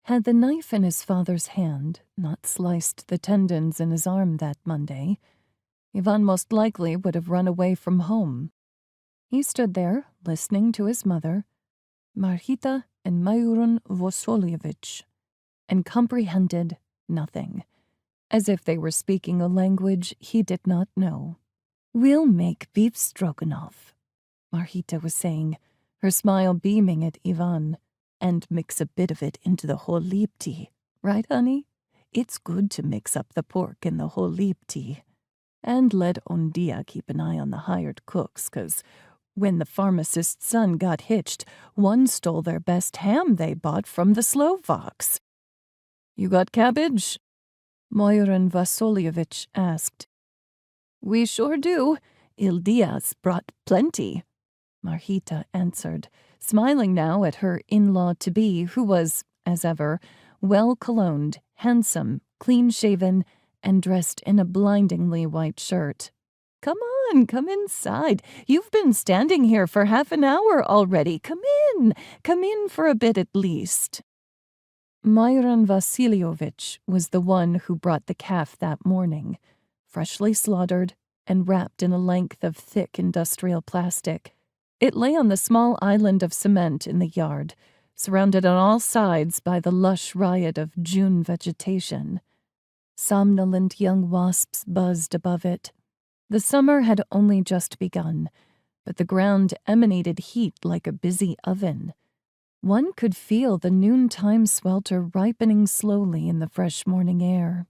Had the knife in his father's hand not sliced the tendons in his arm that Monday, Ivan most likely would have run away from home. He stood there, listening to his mother, Marhita and Maidan Vasilyevich, and comprehended nothing, as if they were speaking a language he did not know. "We'll make beef stroganoff," Marhita was saying, her smile beaming at Ivan, "and mix a bit of it into the whole tea. Right, honey? It's good to mix up the pork in the whole tea. And let Ondia keep an eye on the hired cooks, 'cause when the pharmacist's son got hitched, one stole their best ham they bought from the Slovaks." "You got cabbage?" Maidan Vasilyevich asked. "We sure do. Ildia's brought plenty," Marhita answered, smiling now at her in-law-to-be, who was, as ever, well-cologned, handsome, clean-shaven, and dressed in a blindingly white shirt. "Come on, come inside. You've been standing here for half an hour already. Come in for a bit at least." Maidan Vasilyevich was the one who brought the calf that morning, freshly slaughtered and wrapped in a length of thick industrial plastic. It lay on the small island of cement in the yard, surrounded on all sides by the lush riot of June vegetation. Somnolent young wasps buzzed above it. The summer had only just begun, but the ground emanated heat like a busy oven. One could feel the noontime swelter ripening slowly in the fresh morning air.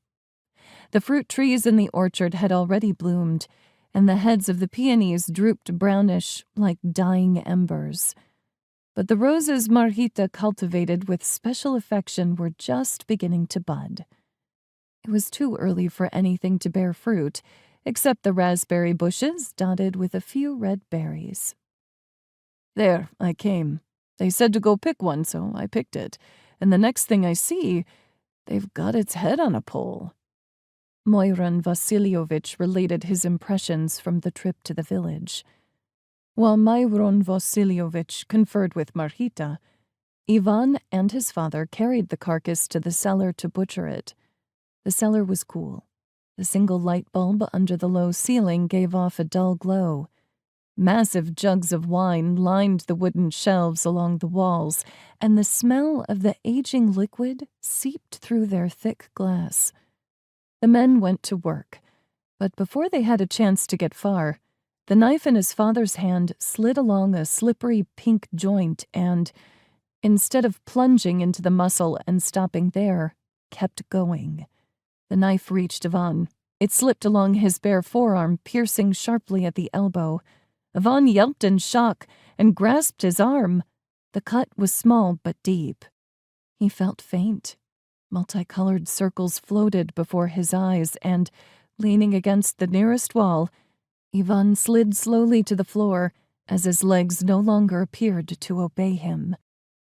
The fruit trees in the orchard had already bloomed, and the heads of the peonies drooped brownish like dying embers. But the roses Marhita cultivated with special affection were just beginning to bud. It was too early for anything to bear fruit, except the raspberry bushes dotted with a few red berries. "There, I came. They said to go pick one, so I picked it. And the next thing I see, they've got its head on a pole." Maidan Vasilyevich related his impressions from the trip to the village. While Maidan Vasilyevich conferred with Marhita, Ivan and his father carried the carcass to the cellar to butcher it. The cellar was cool. The single light bulb under the low ceiling gave off a dull glow. Massive jugs of wine lined the wooden shelves along the walls, and the smell of the aging liquid seeped through their thick glass. The men went to work, but before they had a chance to get far, the knife in his father's hand slid along a slippery pink joint and, instead of plunging into the muscle and stopping there, kept going. The knife reached Ivan. It slipped along his bare forearm, piercing sharply at the elbow. Ivan yelped in shock and grasped his arm. The cut was small but deep. He felt faint. Multicolored circles floated before his eyes and, leaning against the nearest wall, Ivan slid slowly to the floor as his legs no longer appeared to obey him.